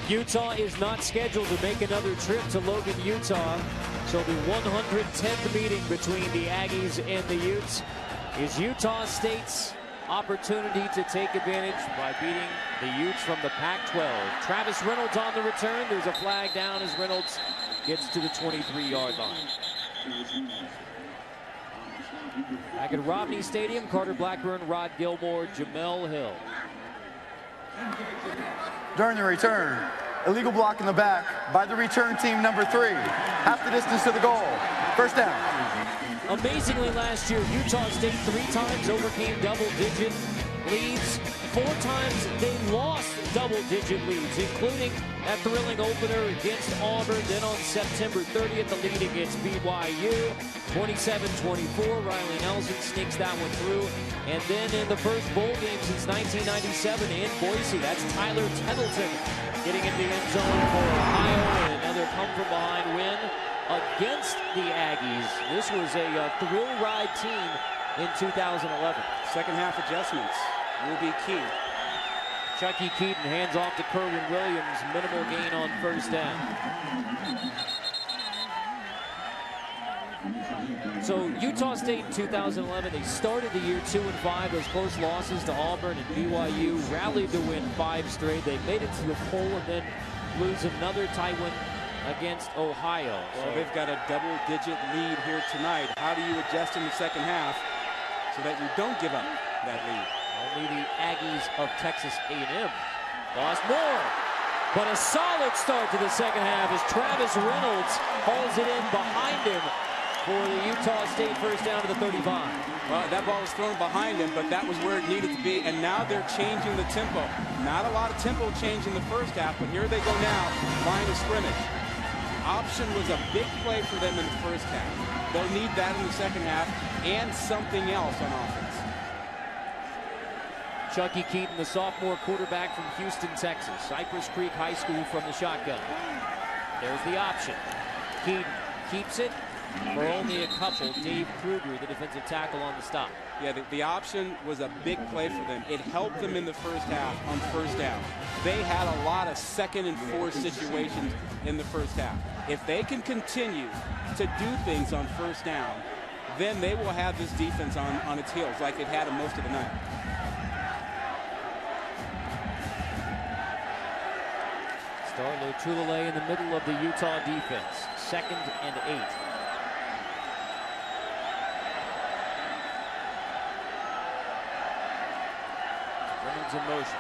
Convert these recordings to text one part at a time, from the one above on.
Utah is not scheduled to make another trip to Logan, Utah. So the 110th meeting between the Aggies and the Utes is Utah State's opportunity to take advantage by beating the Utes from the Pac-12. Travis Reynolds on the return. There's a flag down as Reynolds gets to the 23-yard line. Back at Robney Stadium, Carter Blackburn, Rod Gilmore, Jamel Hill. During the return, illegal block in the back by the return team number 3. Half the distance to the goal. First down. Amazingly last year, Utah State 3 times overcame double-digit leads. 4 times they lost double-digit leads, including that thrilling opener against Auburn. Then on September 30th, the lead against BYU. 27-24, Riley Nelson sneaks that one through. And then in the first bowl game since 1997 in Boise, that's Tyler Tettleton getting into the end zone for Ohio, and another come-from-behind win against the Aggies. This was a thrill ride team in 2011. Second half adjustments will be key. Chucky Keaton hands off to Kerwin Williams. Minimal gain on first down. So Utah State in 2011, they started the year 2-5. Those close losses to Auburn and BYU, rallied to win 5 straight. They made it to the poll and then lose another tight one against Ohio. Well, they've got a double-digit lead here tonight. How do you adjust in the second half so that you don't give up that lead? Only the Aggies of Texas A&M lost more. But a solid start to the second half as Travis Reynolds hauls it in behind him for the Utah State first down to the 35. Well, that ball was thrown behind him, but that was where it needed to be. And now they're changing the tempo. Not a lot of tempo change in the first half, but here they go now, line of scrimmage. Option was a big play for them in the first half. They'll need that in the second half and something else on offense. Chucky Keaton, the sophomore quarterback from Houston, Texas. Cypress Creek High School from the shotgun. There's the option. Keaton keeps it for only a couple. Dave Kruger, the defensive tackle, on the stop. Yeah, the option was a big play for them. It helped them in the first half on first down. They had a lot of 2nd and 4 situations in the first half. If they can continue to do things on first down, then they will have this defense on its heels like they've had them most of the night. Starlo Tulele in the middle of the Utah defense. 2nd and 8. Reynolds in motion.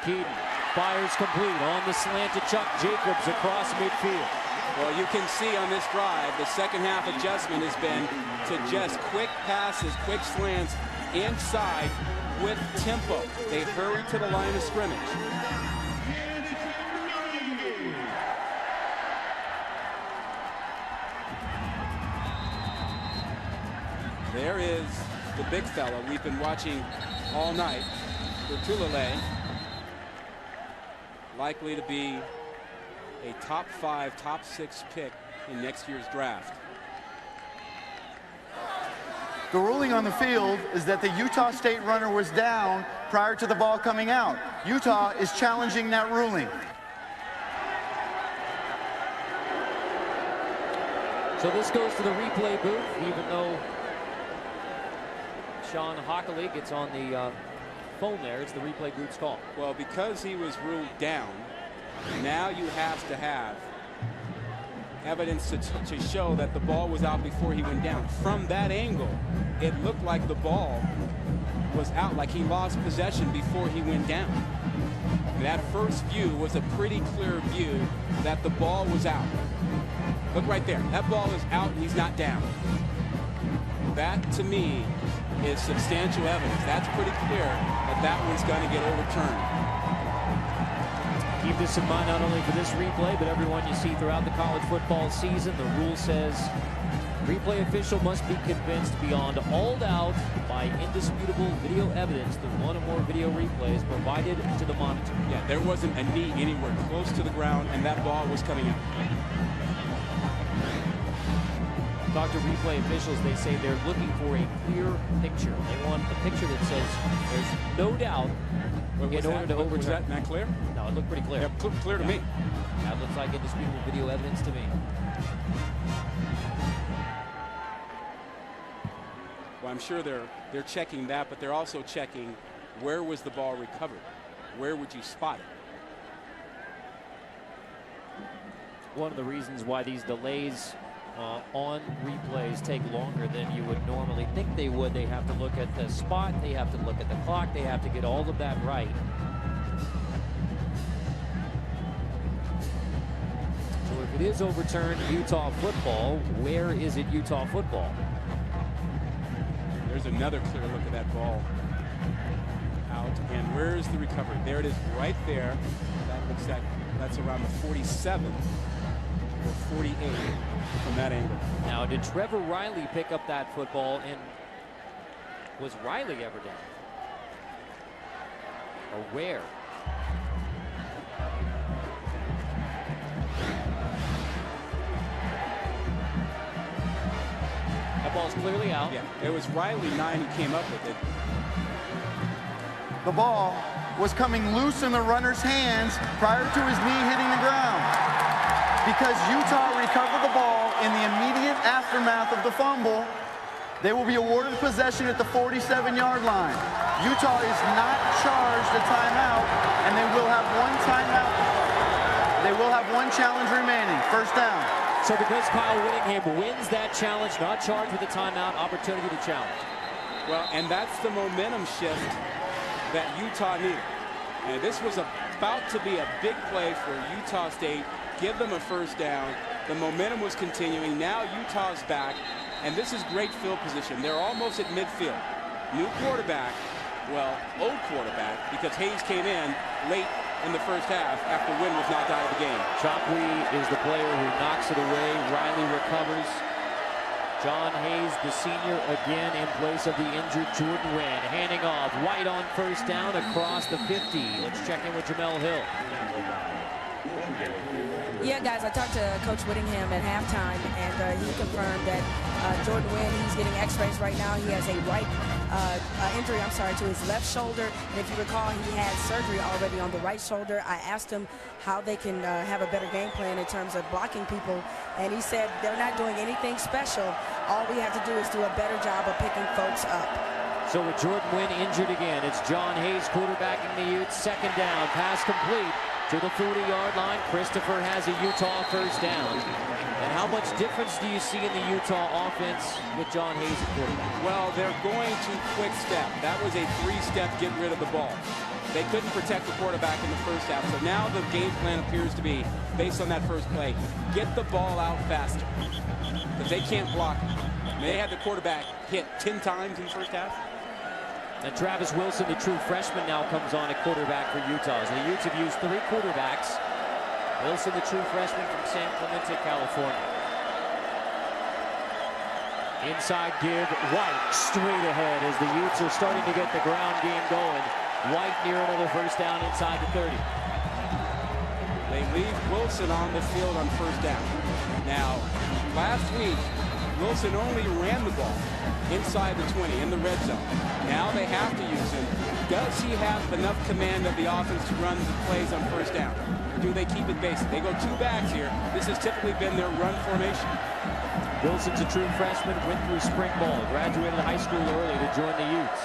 Keaton fires complete on the slant to Chuck Jacobs across midfield. Well, you can see on this drive, the second half adjustment has been to just quick passes, quick slants inside with tempo. They hurry to the line of scrimmage. There is the big fella we've been watching all night for Tulele. Likely to be a top 5, top 6 pick in next year's draft. The ruling on the field is that the Utah State runner was down prior to the ball coming out. Utah is challenging that ruling. So this goes to the replay booth, even though Sean Hockley gets on the phone there. It's the replay booth's call. Well, because he was ruled down, now you have to have evidence to show that the ball was out before he went down. From that angle, it looked like the ball was out, like he lost possession before he went down. That first view was a pretty clear view that the ball was out. Look right there. That ball is out and he's not down. That, to me, is substantial evidence. That's pretty clear that that one's going to get overturned. Keep this in mind not only for this replay, but everyone you see throughout the college football season. The rule says replay official must be convinced beyond all doubt by indisputable video evidence that one or more video replays provided to the monitor. Yeah, there wasn't a knee anywhere close to the ground, and that ball was coming out. Talk to replay officials, they say they're looking for a clear picture. They want a picture that says there's no doubt in order to overturn. Was that not clear? No, it looked pretty clear. Yeah, clear to me. That looks like indisputable video evidence to me. Well, I'm sure they're checking that, but they're also checking where was the ball recovered. Where would you spot it? One of the reasons why these delays on replays take longer than you would normally think they would. They have to look at the spot, they have to look at the clock, they have to get all of that right. So if it is overturned Utah football, where is it Utah football? There's another clear look at that ball out, and where's the recovery? There it is, right there. That looks like that's around the 47 or 48 from that angle. Now, did Trevor Riley pick up that football, and was Riley ever down? Or where? That ball's clearly out. Yeah, it was Riley 9 who came up with it. The ball was coming loose in the runner's hands prior to his knee hitting the ground. Because Utah recovered the ball in the immediate aftermath of the fumble, they will be awarded possession at the 47-yard line. Utah is not charged a timeout, and they will have one timeout. They will have one challenge remaining. First down. So because Kyle Whittingham wins that challenge, not charged with a timeout, opportunity to challenge. Well, and that's the momentum shift that Utah needed. And this was about to be a big play for Utah State. Give them a first down. The momentum was continuing. Now Utah's back, and this is great field position. They're almost at midfield. New quarterback, well, old quarterback, because Hayes came in late in the first half after Wynn was knocked out of the game. Chakwe is the player who knocks it away. Riley recovers. John Hayes, the senior, again in place of the injured Jordan Wynn. Handing off. White on first down across the 50. Let's check in with Jamel Hill. Yeah, guys, I talked to Coach Whittingham at halftime, and he confirmed that Jordan Wynn, he's getting x-rays right now. He has a right injury, to his left shoulder. And if you recall, he had surgery already on the right shoulder. I asked him how they can have a better game plan in terms of blocking people, and he said they're not doing anything special. All we have to do is do a better job of picking folks up. So with Jordan Wynn injured again, it's John Hayes quarterbacking the Utes. Second down, pass complete to the 40-yard line. Christopher has a Utah first down. And how much difference do you see in the Utah offense with John Hayes at quarterback? Well, they're going to quick step. That was a three-step get rid of the ball. They couldn't protect the quarterback in the first half. So now the game plan appears to be, based on that first play, get the ball out faster. Because they can't block. They had the quarterback hit 10 times in the first half. And Travis Wilson, the true freshman, now comes on at quarterback for Utah. So the Utes have used 3 quarterbacks. Wilson, the true freshman from San Clemente, California. Inside give, White straight ahead as the Utes are starting to get the ground game going. White near another first down inside the 30. They leave Wilson on the field on first down. Now, last week, Wilson only ran the ball inside the 20 in the red zone. Now they have to use him. Does he have enough command of the offense to run the plays on first down? Or do they keep it basic? They go 2 backs here. This has typically been their run formation. Wilson's a true freshman, went through spring ball, graduated high school early to join the Utes.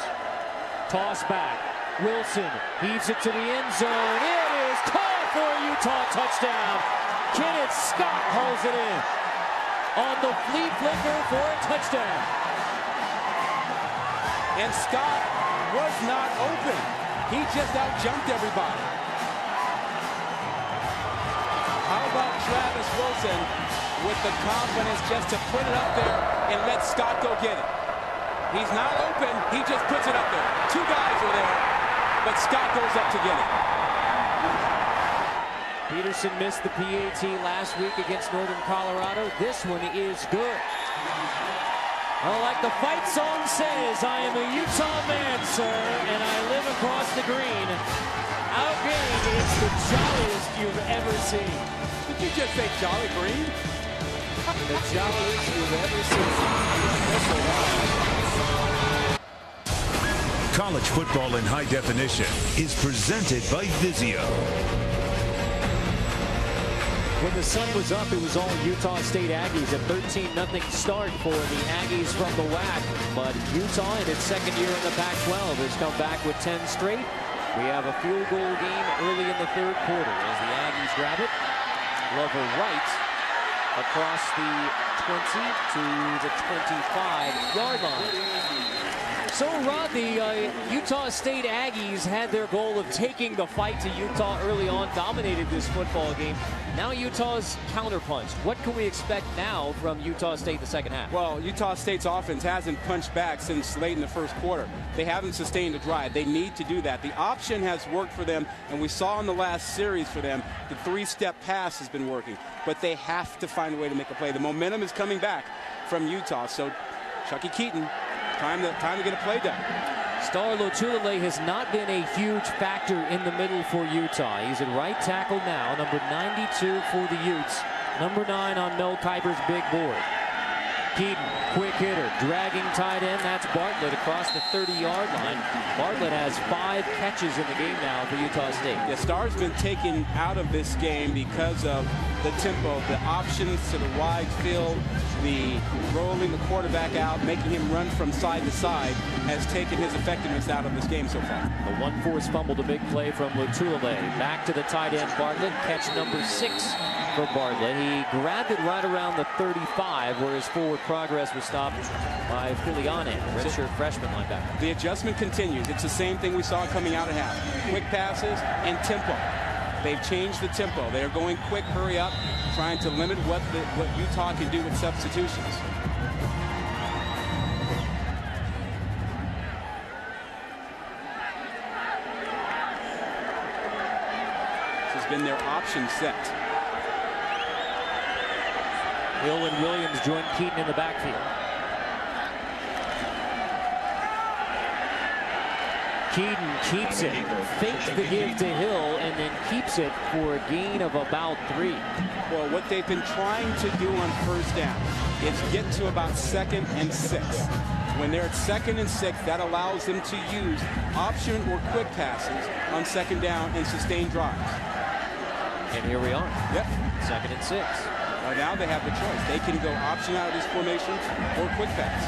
Toss back. Wilson heaves it to the end zone. It is caught for a Utah touchdown. Kenneth Scott hauls it in on the flea flicker for a touchdown. And Scott was not open. He just outjumped everybody. How about Travis Wilson with the confidence just to put it up there and let Scott go get it? He's not open. He just puts it up there. 2 guys are there, but Scott goes up to get it. Peterson missed the PAT last week against Northern Colorado. This one is good. Well, like the fight song says, I am a Utah man, sir, and I live across the green. Our game is the jolliest you've ever seen. Did you just say Jolly Green? The jolliest you've ever seen. College football in high definition is presented by Vizio. When the sun was up, it was all Utah State Aggies. A 13-0 start for the Aggies from the WAC. But Utah, in its second year in the Pac-12, has come back with 10 straight. We have a field goal game early in the third quarter as the Aggies grab it. Glover right across the 20 to the 25-yard line. So, Rod, the Utah State Aggies had their goal of taking the fight to Utah early on, dominated this football game. Now Utah's counterpunched. What can we expect now from Utah State in the second half? Well, Utah State's offense hasn't punched back since late in the first quarter. They haven't sustained a drive. They need to do that. The option has worked for them, and we saw in the last series for them, the three-step pass has been working. But they have to find a way to make a play. The momentum is coming back from Utah. So, Chucky Keaton, time to get a play done. Star Lotulelei has not been a huge factor in the middle for Utah. He's at right tackle now, number 92 for the Utes. Number 9 on Mel Kiper's big board. Keaton, quick hitter, dragging tight end. That's Bartlett across the 30-yard line. Bartlett has 5 catches in the game now for Utah State. Yeah, Star's been taken out of this game because of the tempo, the options to the wide field, the rolling the quarterback out, making him run from side to side has taken his effectiveness out of this game so far. The one forced fumble, a big play from Lotulelei. Back to the tight end, Bartlett. Catch number 6 for Bartlett. He grabbed it right around the 35, where his forward progress was stopped by Filiane, redshirt freshman linebacker. The adjustment continues. It's the same thing we saw coming out of half. Quick passes and tempo. They've changed the tempo. They are going quick, hurry up, trying to limit what Utah can do with substitutions. This has been their option set. Hill and Williams join Keaton in the backfield. Keaton keeps it, fakes the give to Hill, and then keeps it for a gain of about 3. Well, what they've been trying to do on first down is get to about 2nd and 6. When they're at 2nd and 6, that allows them to use option or quick passes on 2nd down and sustain drives. And here we are. Yep. 2nd and 6. Now they have the choice. They can go option out of this formation or quick pass.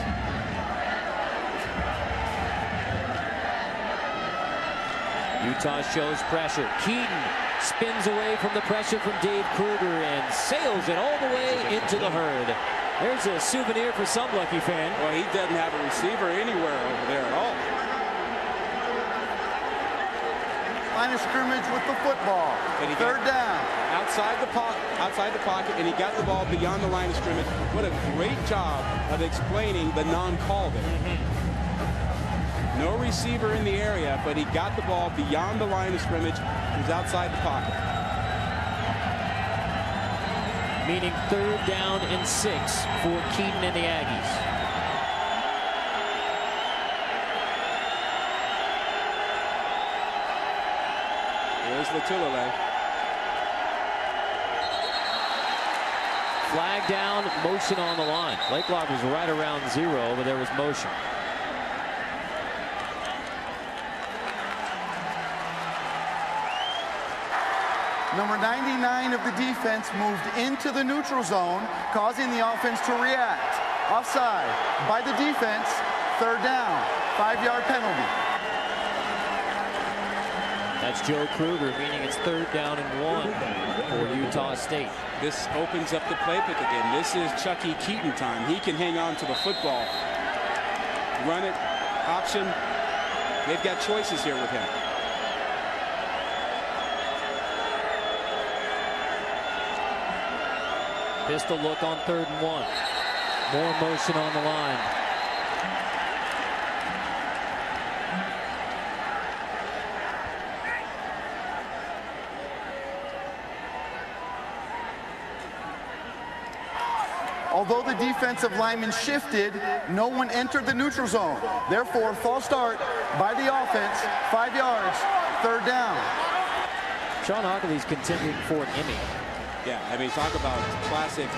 Utah shows pressure. Keaton spins away from the pressure from Dave Kruger and sails it all the way into the herd. There's a souvenir for some lucky fan. Well, he doesn't have a receiver anywhere over there at all. Line of scrimmage with the football. Third down. Outside the pocket, and he got the ball beyond the line of scrimmage. What a great job of explaining the non-call there. No receiver in the area, but he got the ball beyond the line of scrimmage. He was outside the pocket. Meaning 3rd down and 6 for Keaton and the Aggies. Here's Lotulelei. Flag down, motion on the line. Lakelock was right around 0, but there was motion. Number 99 of the defense moved into the neutral zone, causing the offense to react. Offside by the defense, 3rd down, 5-yard penalty. That's Joe Kruger, meaning it's 3rd down and 1 for Utah State. This opens up the playbook again. This is Chucky Keaton time. He can hang on to the football. Run it, option. They've got choices here with him. Pistol look on 3rd and 1. More motion on the line. Although the defensive lineman shifted, no one entered the neutral zone. Therefore, false start by the offense, 5 yards, 3rd down. Sean Hockley's continuing for an Emmy. Yeah, I mean, talk about classic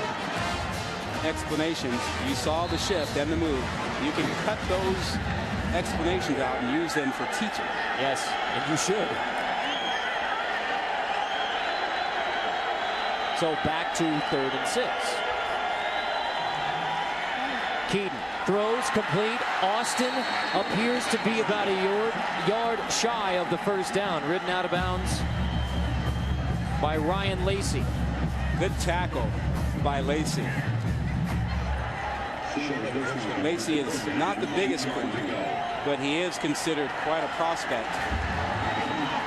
explanations. You saw the shift and the move. You can cut those explanations out and use them for teaching. Yes, and you should. So back to 3rd and 6. Keaton throws complete. Austin appears to be about a yard shy of the first down. Ridden out of bounds by Ryan Lacey. Good tackle by Lacey. Lacey is not the biggest corner, but he is considered quite a prospect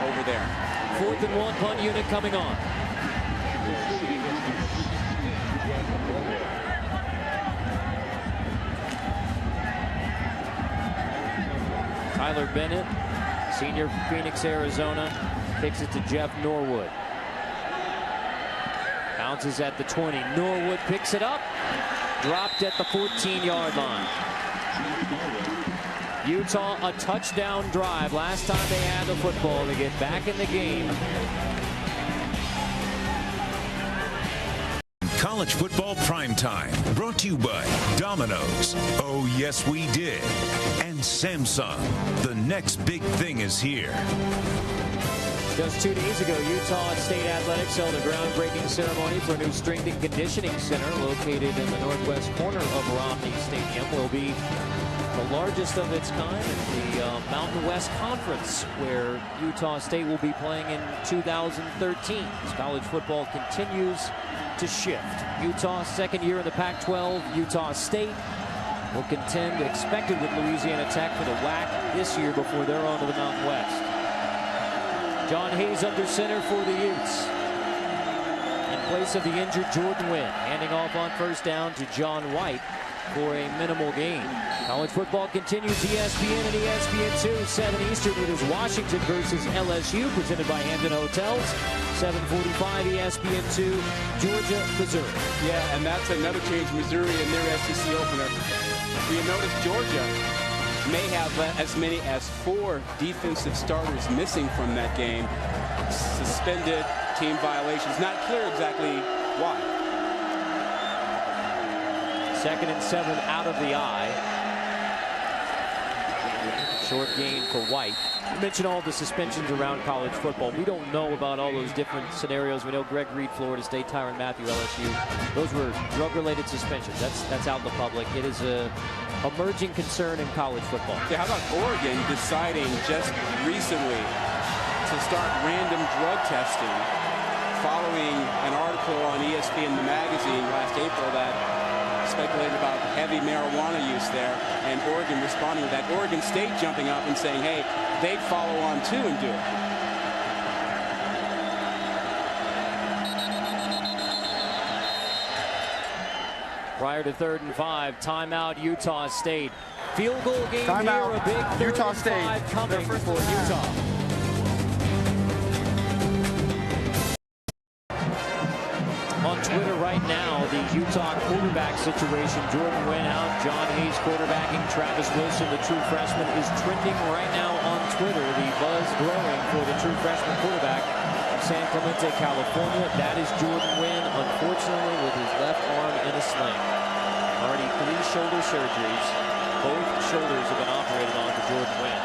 over there. 4th and 1, punt unit coming on. Tyler Bennett, senior from Phoenix, Arizona, kicks it to Jeff Norwood. Bounces at the 20. Norwood picks it up. Dropped at the 14-yard line. Utah, a touchdown drive. Last time they had the football to get back in the game. College football primetime, brought to you by Domino's. Oh, yes, we did. And Samsung. The next big thing is here. Just 2 days ago, Utah State Athletics held a groundbreaking ceremony for a new strength and conditioning center located in the northwest corner of Romney Stadium. Will be the largest of its kind in the Mountain West Conference, where Utah State will be playing in 2013 as college football continues to shift. Utah's 2nd year in the Pac-12. Utah State will contend, expected, with Louisiana Tech for the WAC this year before they're on to the Mountain West. John Hayes under center for the Utes. In place of the injured Jordan Wynn, handing off on 1st down to John White for a minimal gain. College football continues. ESPN and ESPN2, 7 Eastern. It is Washington versus LSU, presented by Hampton Hotels. 7:45 ESPN2, Georgia, Missouri. Yeah, and that's another change. Missouri in their SEC opener. You notice Georgia may have as many as 4 defensive starters missing from that game. Suspended, team violations. Not clear exactly why. 2nd and 7 out of the eye. Short gain for White. You mentioned all the suspensions around college football. We don't know about all those different scenarios. We know Greg Reed, Florida State, Tyrann Mathieu, LSU. Those were drug-related suspensions. That's out in the public. It is a emerging concern in college football. Yeah, how about Oregon deciding just recently to start random drug testing following an article on ESPN the magazine last April that speculated about heavy marijuana use there, and Oregon responding to that. Oregon State jumping up and saying, hey, they'd follow on too and do it. Prior to 3rd and 5, timeout Utah State. Field goal game Timeout. here, a big 3rd Utah and State. 5 coming for Utah. On Twitter right now, the Utah quarterback situation. Jordan Wynn out, John Hayes quarterbacking, Travis Wilson, the true freshman, is trending right now on Twitter. The buzz growing for the true freshman quarterback from San Clemente, California. That is Jordan Wynn, unfortunately, with his left arm in a sling. Already 3 shoulder surgeries. Both shoulders have been operated on for Jordan Wynn.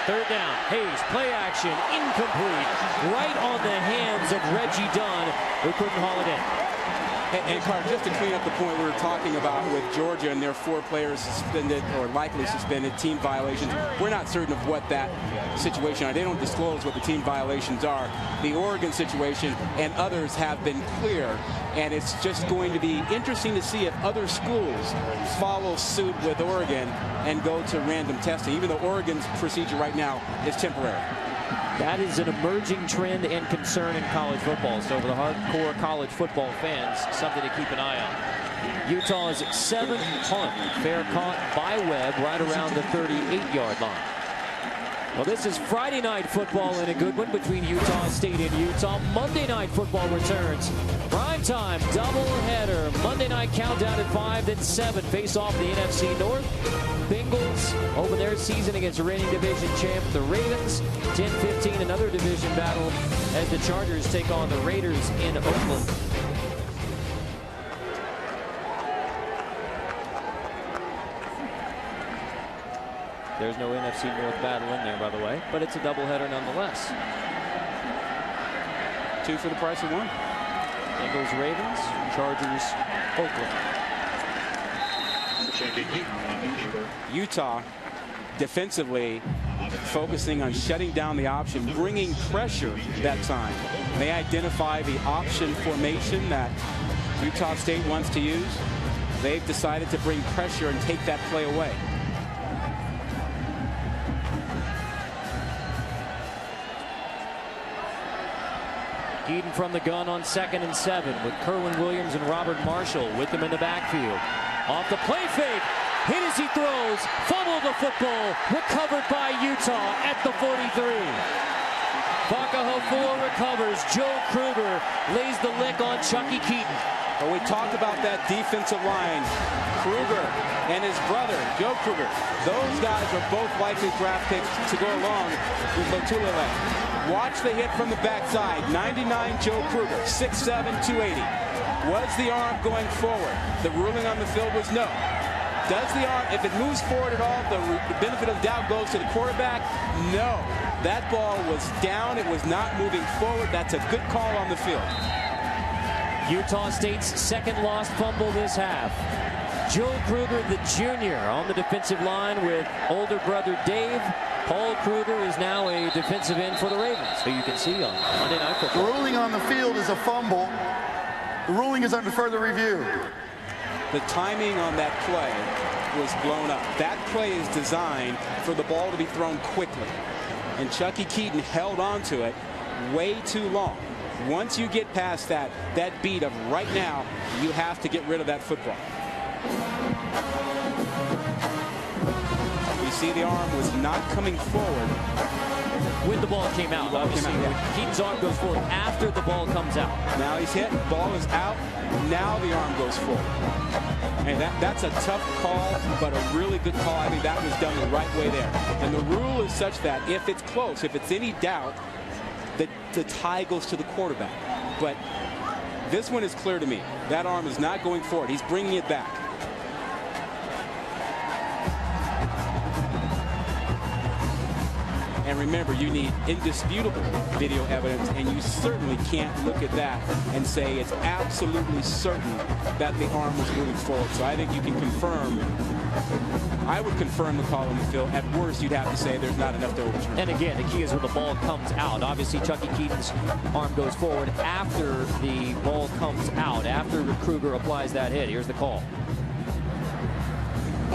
3rd down, Hayes, play action, incomplete, right on the hands of Reggie Dunn, who couldn't haul it in. And Carl, just to clean up the point we were talking about with Georgia and their 4 players suspended or likely suspended, team violations, we're not certain of what that situation are. They don't disclose what the team violations are. The Oregon situation and others have been clear, and it's just going to be interesting to see if other schools follow suit with Oregon and go to random testing, even though Oregon's procedure right now is temporary. That is an emerging trend and concern in college football. So for the hardcore college football fans, something to keep an eye on. Utah's 7th punt, fair caught by Webb right around the 38-yard line. Well, this is Friday night football and a good one between Utah State and Utah. Monday night football returns. Primetime doubleheader. Monday night countdown at 5, then 7. Face off the NFC North. Bengals open their season against reigning division champ, the Ravens. 10-15, another division battle as the Chargers take on the Raiders in Oakland. There's no NFC North battle in there, by the way, but it's a doubleheader nonetheless. 2 for the price of 1. Eagles, Ravens, Chargers, Oakland. Utah defensively focusing on shutting down the option, bringing pressure that time. They identify the option formation that Utah State wants to use. They've decided to bring pressure and take that play away. Keaton from the gun on 2nd and 7 with Kerwin Williams and Robert Marshall with them in the backfield. Off the play fake. Hit as he throws. Fumble the football. Recovered by Utah at the 43. Fakaho 4 recovers. Joe Kruger lays the lick on Chucky Keaton. But we talked about that defensive line. Kruger and his brother, Joe Kruger. Those guys are both likely draft picks to go along with Lotulelei. Watch the hit from the backside. 99 Joe Kruger, 6'7", 280. Was the arm going forward? The ruling on the field was no. Does the arm, if it moves forward at all, the benefit of the doubt goes to the quarterback? No. That ball was down. It was not moving forward. That's a good call on the field. Utah State's second lost fumble this half. Joe Kruger, the junior, on the defensive line with older brother Dave. Paul Kruger is now a defensive end for the Ravens, who you can see on Monday Night Football. The ruling on the field is a fumble. The ruling is under further review. The timing on that play was blown up. That play is designed for the ball to be thrown quickly. And Chucky Keaton held on to it way too long. Once you get past that beat of right now, you have to get rid of that football. You see the arm was not coming forward. When the ball came out, obviously. Keaton's arm goes forward after the ball comes out. Now he's hit, ball is out, now the arm goes forward. And that's a tough call, but a really good call. I think that was done the right way there. And the rule is such that if it's close, if it's any doubt, the tie goes to the quarterback. But this one is clear to me. That arm is not going forward. He's bringing it back. And remember, you need indisputable video evidence, and you certainly can't look at that and say it's absolutely certain that the arm was moving forward. So I think you can confirm. I would confirm the call on the field. At worst, you'd have to say there's not enough to overturn. And again, the key is when the ball comes out. Obviously, Chucky Keaton's arm goes forward after the ball comes out, after Kruger applies that hit. Here's the call.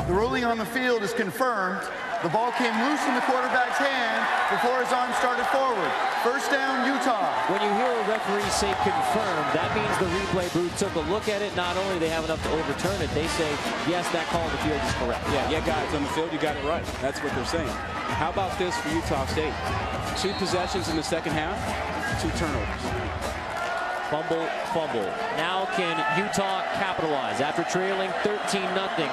The ruling on the field is confirmed. The ball came loose in the quarterback's hand before his arm started forward. First down, Utah. When you hear a referee say confirmed, that means the replay booth took a look at it. Not only do they have enough to overturn it, they say, yes, that call on the field is correct. Yeah, guys, on the field, you got it right. That's what they're saying. How about this for Utah State? 2 possessions in the second half, 2 turnovers. Fumble, fumble. Now can Utah capitalize? After trailing 13-0,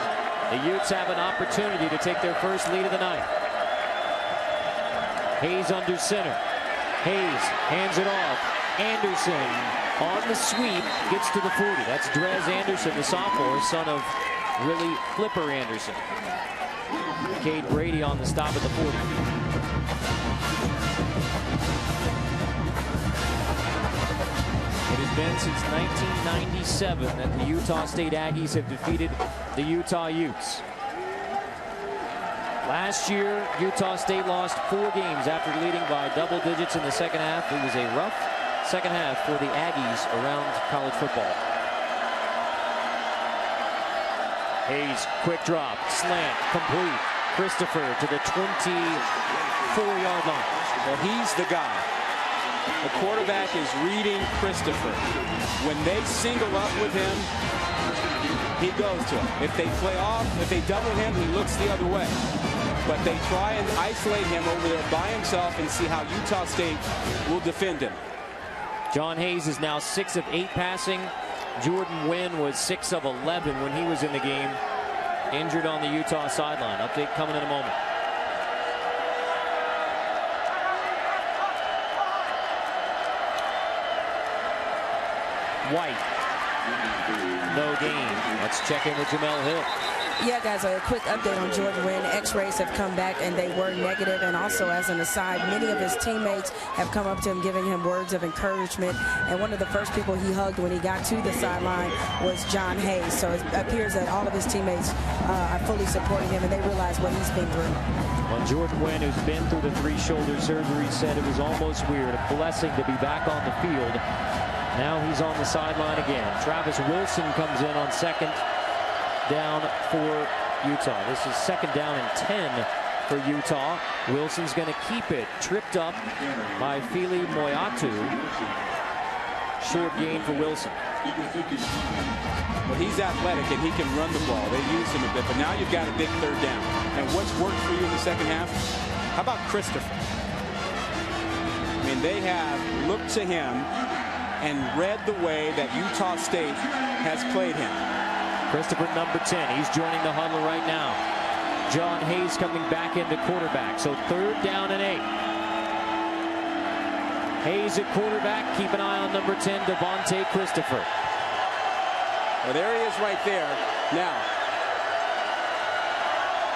the Utes have an opportunity to take their first lead of the night. Hayes under center. Hayes hands it off. Anderson on the sweep gets to the 40. That's Drez Anderson, the sophomore, son of Willie Flipper Anderson. Cade Brady on the stop at the 40. It has been since 1997 that the Utah State Aggies have defeated the Utah Utes. Last year, Utah State lost 4 games after leading by double digits in the second half. It was a rough second half for the Aggies around college football. Hayes, quick drop, slant, complete. Christopher to the 24-yard line. Well, he's the guy. The quarterback is reading Christopher. When they single up with him, he goes to him. If they play off, if they double him, he looks the other way. But they try and isolate him over there by himself and see how Utah State will defend him. John Hayes is now 6 of 8 passing. Jordan Wynn was 6 of 11 when he was in the game. Injured on the Utah sideline. Update coming in a moment. White. No gain. Let's check in with Jamel Hill. Yeah, guys, a quick update on Jordan Wynn. X-rays have come back, and they were negative. And also, as an aside, many of his teammates have come up to him, giving him words of encouragement. And one of the first people he hugged when he got to the sideline was John Hayes. So it appears that all of his teammates are fully supporting him, and they realize what he's been through. Well, Jordan Wynn, who's been through the 3 shoulder surgeries, said it was almost weird. A blessing to be back on the field. Now he's on the sideline again. Travis Wilson comes in on second down for Utah. This is second down and 10 for Utah. Wilson's going to keep it. Tripped up by Fili Moiatu. Short gain for Wilson. Well, he's athletic and he can run the ball. They use him a bit, but now you've got a big third down. And what's worked for you in the second half? How about Christopher? I mean, they have looked to him and read the way that Utah State has played him. Christopher, number 10. He's joining the huddle right now. John Hayes coming back into quarterback. So third down and 8. Hayes at quarterback. Keep an eye on number 10, Devontae Christopher. Well, there he is right there. Now,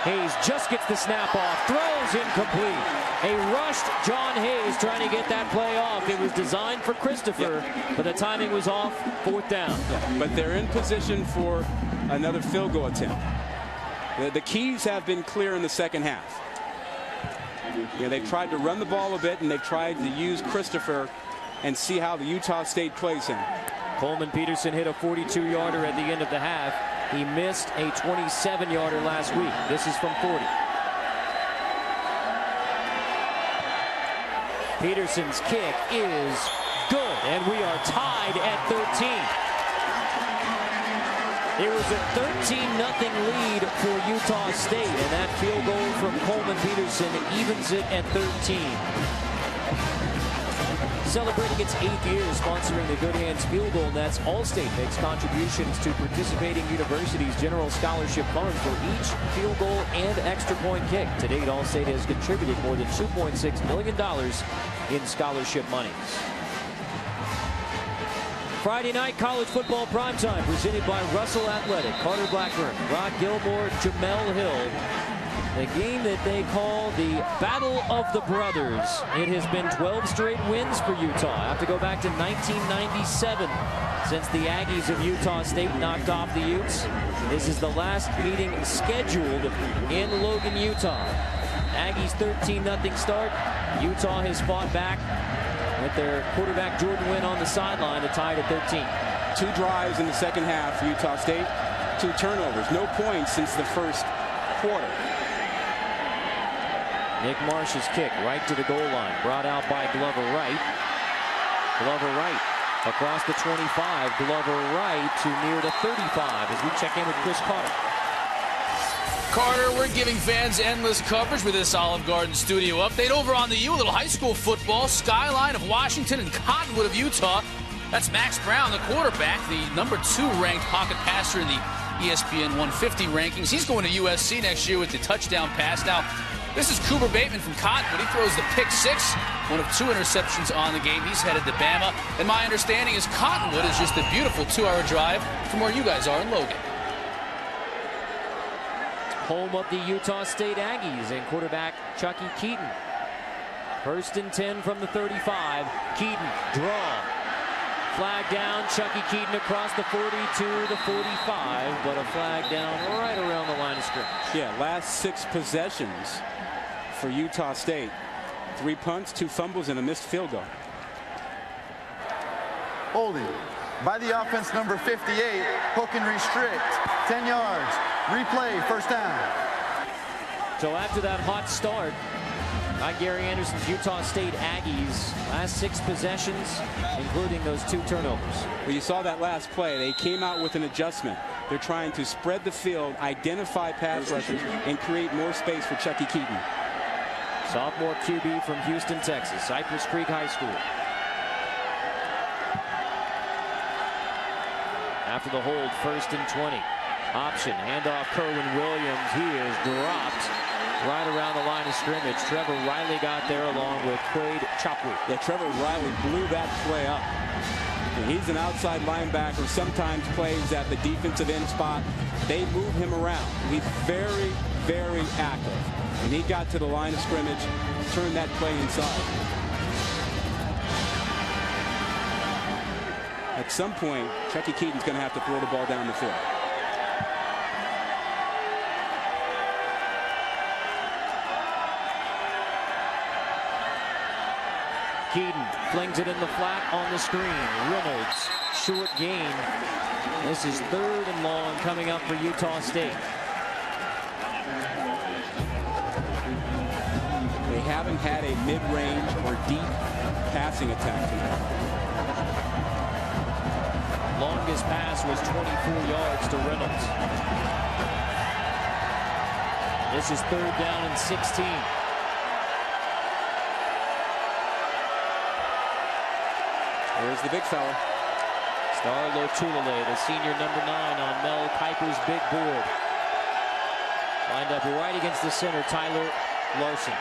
Hayes just gets the snap off. Throws incomplete. A rushed John Hayes trying to get that play off. It was designed for Christopher, but the timing was off. Fourth down. But they're in position for another field goal attempt. The keys have been clear in the second half. They've tried to run the ball a bit, and they've tried to use Christopher and see how the Utah State plays him. Coleman Peterson hit a 42-yarder at the end of the half. He missed a 27-yarder last week. This is from 40. Peterson's kick is good, and we are tied at 13. It was a 13-0 lead for Utah State, and that field goal from Coleman Peterson evens it at 13. Celebrating its 8th year sponsoring the Good Hands Field Goal Nets, Allstate makes contributions to participating universities' general scholarship funds for each field goal and extra point kick. To date, Allstate has contributed more than $2.6 million in scholarship monies. Friday night college football primetime presented by Russell Athletic. Carter Blackburn, Rod Gilmore, Jamel Hill. The game that they call the Battle of the Brothers. It has been 12 straight wins for Utah. I have to go back to 1997 since the Aggies of Utah State knocked off the Utes. This is the last meeting scheduled in Logan, Utah. Aggies 13-0 start. Utah has fought back with their quarterback Jordan Wynn on the sideline to tie it at 13. 2 drives in the second half for Utah State. 2 turnovers. No points since the first quarter. Nick Marsh's kick right to the goal line. Brought out by Glover Wright. Glover Wright across the 25. Glover Wright to near the 35 as we check in with Chris Carter. Carter, we're giving fans endless coverage with this Olive Garden studio update. Over on the U, a little high school football. Skyline of Washington and Cottonwood of Utah. That's Max Brown, the quarterback, the number 2 ranked pocket passer in the ESPN 150 rankings. He's going to USC next year with the touchdown pass. Now, this is Cooper Bateman from Cottonwood. He throws the pick 6, one of 2 interceptions on the game. He's headed to Bama. And my understanding is Cottonwood is just a beautiful 2-hour drive from where you guys are in Logan. Home of the Utah State Aggies and quarterback Chucky Keaton. First and 10 from the 35. Keaton, draw. Flag down. Chucky Keaton across the 40 to the 45, but a flag down right around the line of scrimmage. Yeah, last 6 possessions for Utah State. 3 punts, 2 fumbles, and a missed field goal. Holding by the offense number 58. Hook and restrict. 10 yards. Replay. First down. So after that hot start by Gary Anderson's Utah State Aggies, last 6 possessions, including those 2 turnovers. Well, you saw that last play. They came out with an adjustment. They're trying to spread the field, identify pass rushers, and create more space for Chucky Keaton. Sophomore QB from Houston, Texas, Cypress Creek High School. After the hold, first and 20. Option, handoff Kerwin Williams. He is dropped right around the line of scrimmage. Trevor Riley got there along with Quade Chopwood. Yeah, Trevor Riley blew that play up. He's an outside linebacker, sometimes plays at the defensive end spot. They move him around. He's very, very active. And he got to the line of scrimmage, turned that play inside. At some point, Chucky Keaton's going to have to throw the ball down the field. Keaton flings it in the flat on the screen. Reynolds, short gain. This is 3rd and long coming up for Utah State. They haven't had a mid-range or deep passing attack tonight. Longest pass was 24 yards to Reynolds. This is 3rd down and 16. There's the big fella. Starlo Tulele, the senior number 9 on Mel Kiper's big board. Lined up right against the center, Tyler Larson.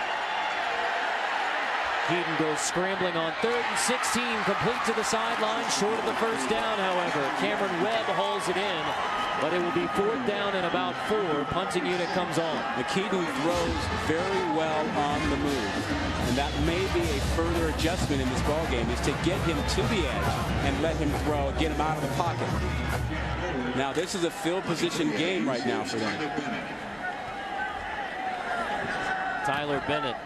Keaton goes scrambling on 3rd and 16, complete to the sideline, short of the first down, however. Cameron Webb hauls it in, but it will be 4th down and about 4. Punting unit comes on. Keaton throws very well on the move. And that may be a further adjustment in this ball game, is to get him to the edge and let him throw, get him out of the pocket. Now this is a field position game right now for them. Tyler Bennett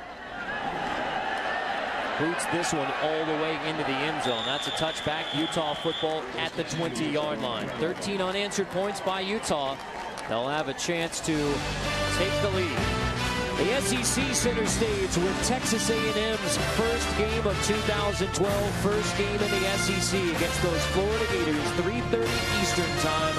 boots this one all the way into the end zone. That's a touchback. Utah football at the 20-yard line. 13 unanswered points by Utah. They'll have a chance to take the lead. The SEC center stage with Texas A&M's first game of 2012, first game in the SEC against those Florida Gators, 3:30 Eastern time.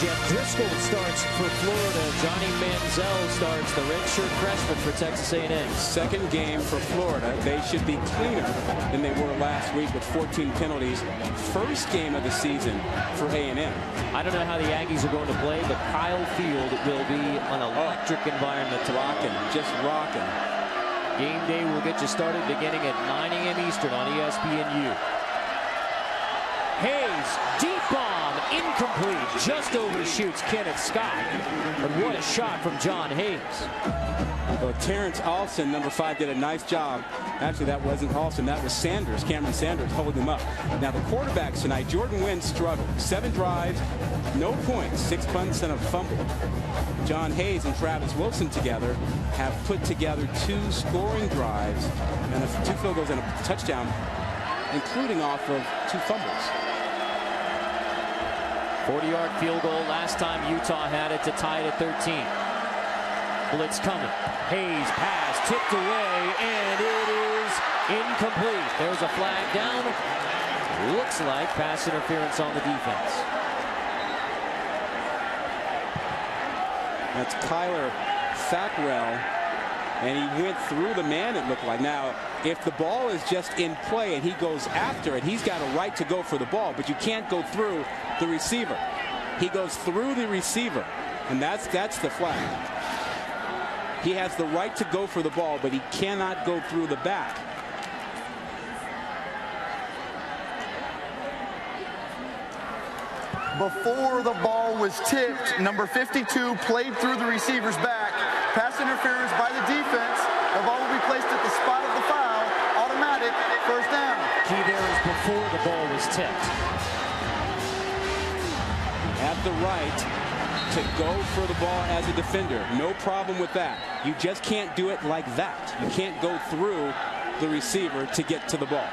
Jeff Driscoll starts for Florida. Johnny Manziel starts, the redshirt freshman for Texas A&M. Second game for Florida. They should be cleaner than they were last week with 14 penalties. First game of the season for A&M. I don't know how the Aggies are going to play, but Kyle Field will be an electric environment to rocking, just rocking. Game day will get you started beginning at 9 a.m. Eastern on ESPNU. Hayes, deep bomb, incomplete, just overshoots Kenneth Scott. But what a shot from John Hayes. Well, Terrence Alston, number 5, did a nice job. Actually, that wasn't Alston, that was Sanders, Cameron Sanders, holding him up. Now, the quarterbacks tonight, Jordan Wynn struggled. 7 drives, no points, 6 punts and a fumble. John Hayes and Travis Wilson together have put together 2 scoring drives and 2 field goals and a touchdown, including off of 2 fumbles. 40-yard field goal last time Utah had it to tie it at 13. Blitz coming. Hayes pass tipped away, and it is incomplete. There's a flag down. Looks like pass interference on the defense. That's Kyler Thackrell, and he went through the man, it looked like. Now, if the ball is just in play and he goes after it, he's got a right to go for the ball, but you can't go through the receiver. He goes through the receiver, and that's the flag. He has the right to go for the ball, but he cannot go through the back. Before the ball was tipped, number 52 played through the receiver's back. Pass interference by the defense. The ball will be placed at the spot of the foul. Automatic, first down. Key there is before the ball was tipped. Have the right to go for the ball as a defender. No problem with that. You just can't do it like that. You can't go through the receiver to get to the ball.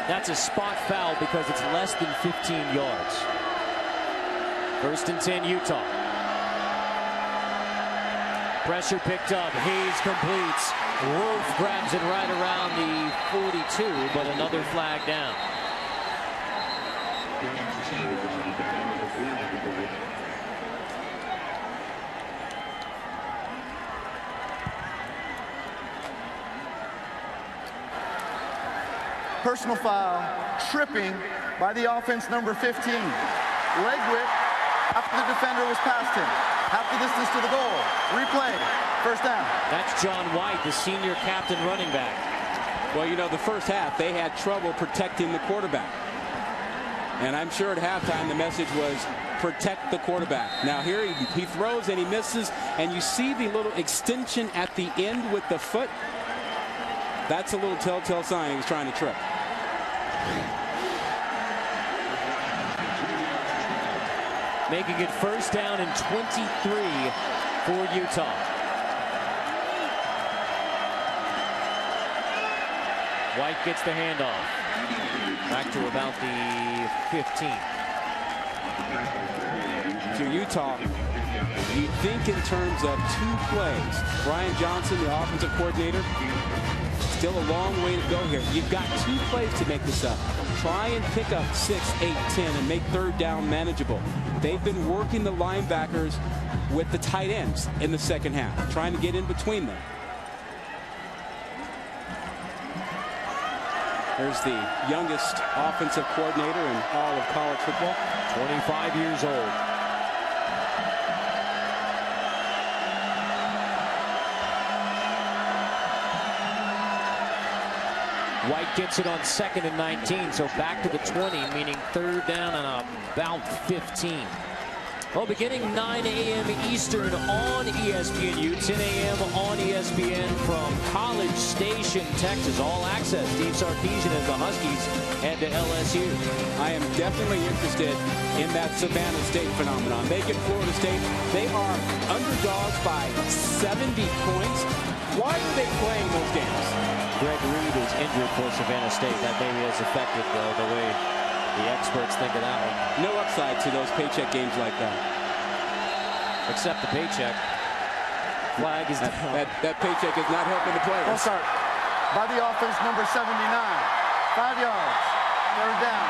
That's a spot foul because it's less than 15 yards. 1st and 10 Utah. Pressure picked up. Hayes completes. Wolf grabs it right around the 42, but another flag down. Personal foul, tripping by the offense, number 15. Leg whip after the defender was past him. half the distance to the goal. Replay, first down. That's John White, the senior captain running back. Well, you know, the first half, they had trouble protecting the quarterback. And I'm sure at halftime the message was protect the quarterback. Now here he throws and he misses, and you see the little extension at the end with the foot. That's a little telltale sign he was trying to trip. Making it first down and 23 for Utah. White gets the handoff. Back to about the 15. To Utah, you think in terms of 2 plays. Brian Johnson, the offensive coordinator, still a long way to go here. You've got 2 plays to make this up. Try and pick up 6, 8, 10 and make third down manageable. They've been working the linebackers with the tight ends in the second half, trying to get in between them. There's the youngest offensive coordinator in all of college football. 25 years old. White gets it on 2nd and 19, so back to the 20, meaning third down and about 15. Well, beginning 9 a.m. Eastern on ESPNU, 10 a.m. on ESPN from College Station, Texas. All access. Steve Sarkisian as the Huskies head to LSU. I am definitely interested in that Savannah State phenomenon. They get Florida State. They are underdogs by 70 points. Why are they playing those games? Greg Reed is injured for Savannah State. That maybe has affected the way the experts think of that one. No upside to those paycheck games like that. Except the paycheck. Flag is down. That paycheck is not helping the players. Ball start by the offense, number 79. 5 yards. Third down.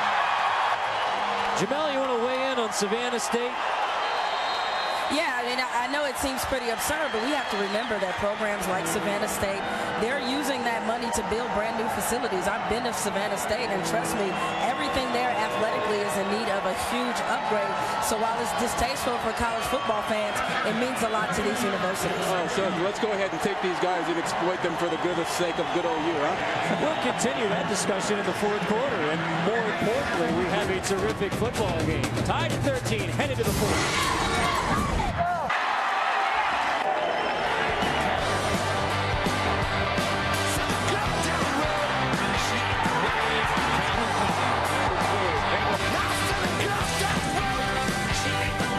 Jamel, you want to weigh in on Savannah State? Yeah, I mean, I know it seems pretty absurd, but we have to remember that programs like Savannah State, they're using that money to build brand new facilities. I've been to Savannah State, and trust me, everything there athletically is in need of a huge upgrade. So while it's distasteful for college football fans, it means a lot to these universities. Oh, so let's go ahead and take these guys and exploit them for the goodness sake of good old you, huh? We'll continue that discussion in the 4th quarter, and more importantly, we have a terrific football game. Tied at 13, headed to the 4th.